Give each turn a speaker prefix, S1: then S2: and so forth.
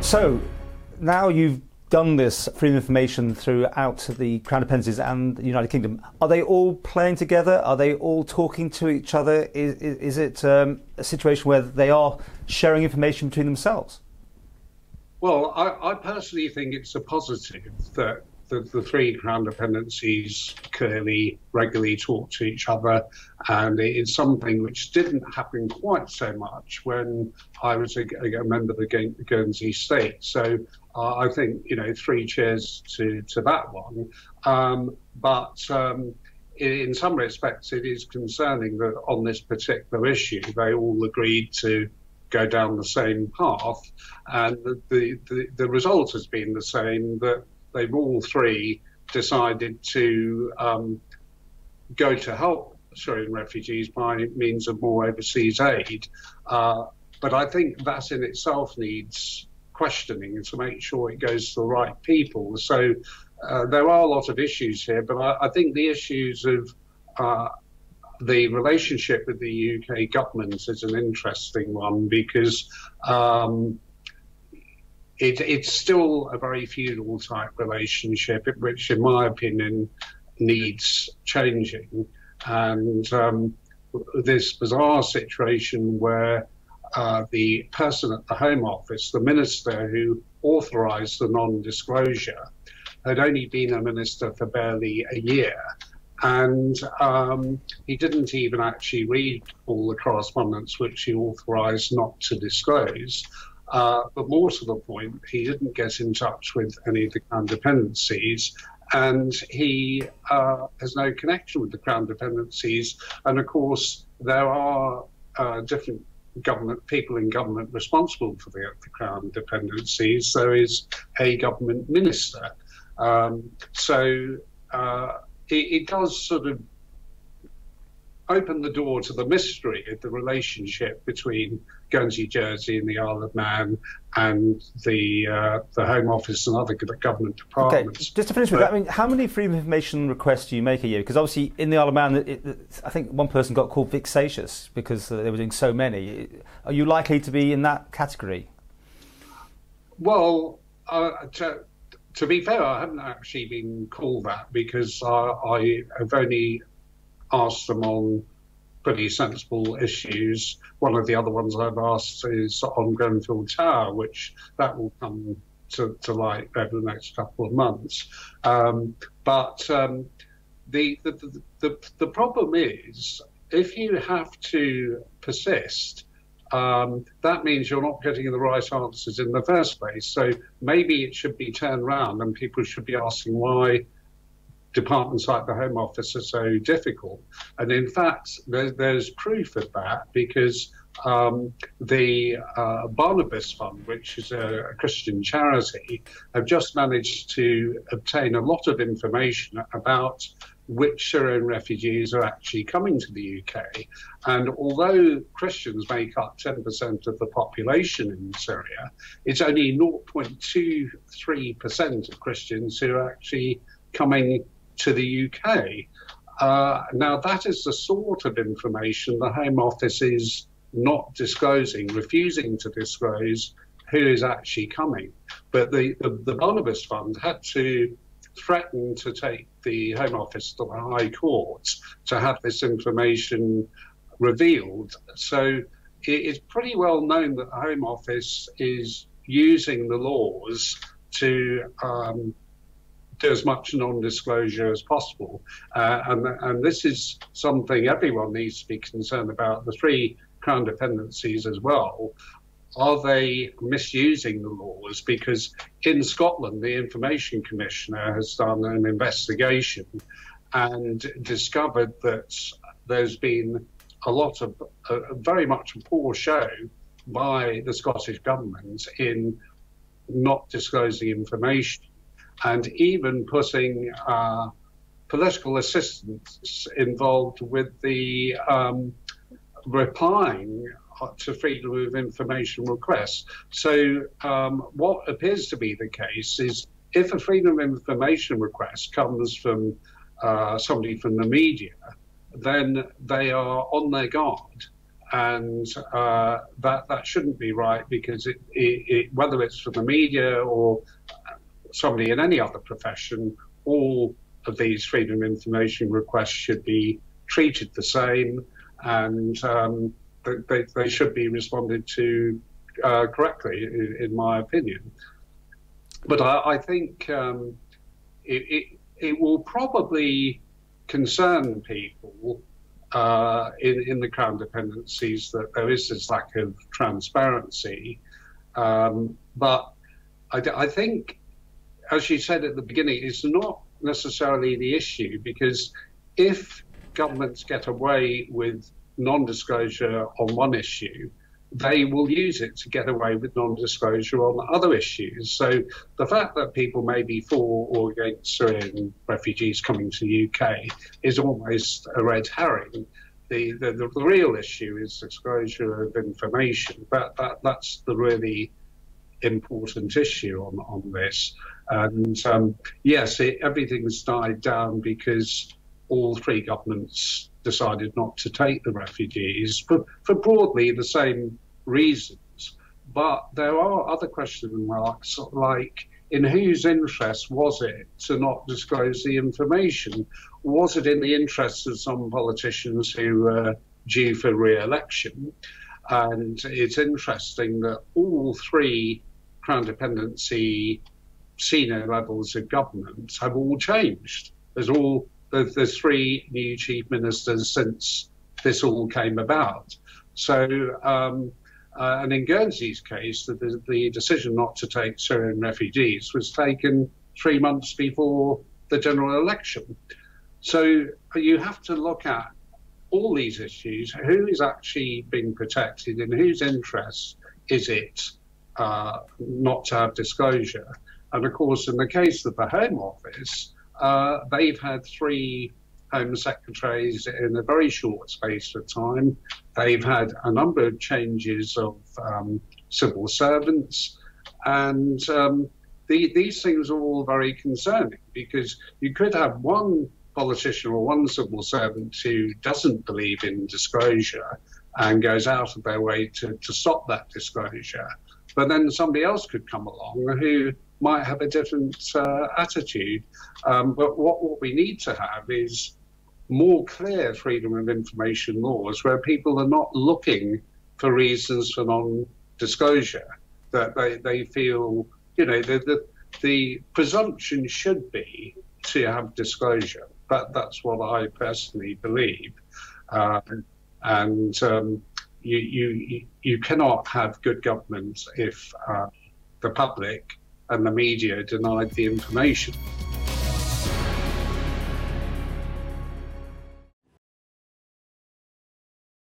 S1: So now you've done this freedom of information throughout the Crown Dependencies and the United Kingdom. Are they all playing together? Are they all talking to each other? Is it a situation where they are sharing information between themselves?
S2: Well, I personally think it's a positive that the three Crown Dependencies clearly regularly talk to each other, and it's something which didn't happen quite so much when I was a member of the Guernsey state. So I think, three cheers to that one. But in some respects, it is concerning that on this particular issue, they all agreed to go down the same path, and the result has been the same, that they've all three decided to go to help Syrian refugees by means of more overseas aid. But I think that in itself needs questioning to make sure it goes to the right people. So there are a lot of issues here, but I think the issues of the relationship with the UK government is an interesting one, because it's still a very feudal type relationship, which in my opinion needs changing. And this bizarre situation where the person at the Home Office, the minister who authorised the non-disclosure, had only been a minister for barely a year. And he didn't even actually read all the correspondence which he authorised not to disclose. But more to the point, he didn't get in touch with any of the Crown Dependencies, and he has no connection with the Crown Dependencies. And of course, there are different government people in government responsible for the Crown Dependencies. There is a government minister. It does sort of open the door to the mystery of the relationship between Guernsey, Jersey and the Isle of Man and the Home Office and other government departments.
S1: Okay, just to finish with that, I mean, how many freedom of information requests do you make a year? Because obviously in the Isle of Man, I think one person got called vexatious because they were doing so many. Are you likely to be in that category?
S2: Well, to be fair, I haven't actually been called that, because I have only asked them on pretty sensible issues. One of the other ones I've asked is on Grenfell Tower, which that will come to light over the next couple of months. But the problem is, if you have to persist, that means you're not getting the right answers in the first place. So maybe it should be turned around and people should be asking why departments like the Home Office are so difficult. And in fact, there's proof of that, because the Barnabas Fund, which is a Christian charity, have just managed to obtain a lot of information about which Syrian refugees are actually coming to the UK. And although Christians make up 10% of the population in Syria, it's only 0.23% of Christians who are actually coming to the UK. Now, that is the sort of information the Home Office is not disclosing, refusing to disclose who is actually coming. But the Barnabas Fund had to threaten to take the Home Office to the High Court to have this information revealed. So it's pretty well known that the Home Office is using the laws to do as much non-disclosure as possible. And this is something everyone needs to be concerned about, the three Crown Dependencies as well. Are they misusing the laws? Because in Scotland, the Information Commissioner has done an investigation and discovered that there's been a lot of very much a poor show by the Scottish government in not disclosing information, and even putting political assistants involved with the replying to freedom of information requests. So what appears to be the case is, if a freedom of information request comes from somebody from the media, then they are on their guard and that shouldn't be right, because whether it's for the media or somebody in any other profession, all of these freedom of information requests should be treated the same, and they should be responded to correctly, in my opinion. But I think it will probably concern people in the Crown dependencies that there is this lack of transparency. But I think, as you said at the beginning, it's not necessarily the issue, because if governments get away with non-disclosure on one issue, they will use it to get away with non-disclosure on other issues. So the fact that people may be for or against Syrian refugees coming to the UK is almost a red herring. The real issue is disclosure of information. That's the really important issue on this. And yes, everything's died down because all three governments decided not to take the refugees for broadly the same reasons. But there are other question marks, like in whose interest was it to not disclose the information? Was it in the interests of some politicians who were due for re-election? And it's interesting that all three Crown dependency senior levels of government have all changed. There's three new chief ministers since this all came about. So, and in Guernsey's case, the decision not to take Syrian refugees was taken 3 months before the general election. So you have to look at all these issues. Who is actually being protected, in whose interest is it not to have disclosure? And of course, in the case of the Home Office, they've had three Home Secretaries in a very short space of time. They've had a number of changes of civil servants, and these things are all very concerning, because you could have one politician or one civil servant who doesn't believe in disclosure and goes out of their way to stop that disclosure, but then somebody else could come along who might have a different attitude. But what we need to have is more clear freedom of information laws, where people are not looking for reasons for non-disclosure, that they feel, the presumption should be to have disclosure. That's what I personally believe. You cannot have good government if the public and the media denied the information.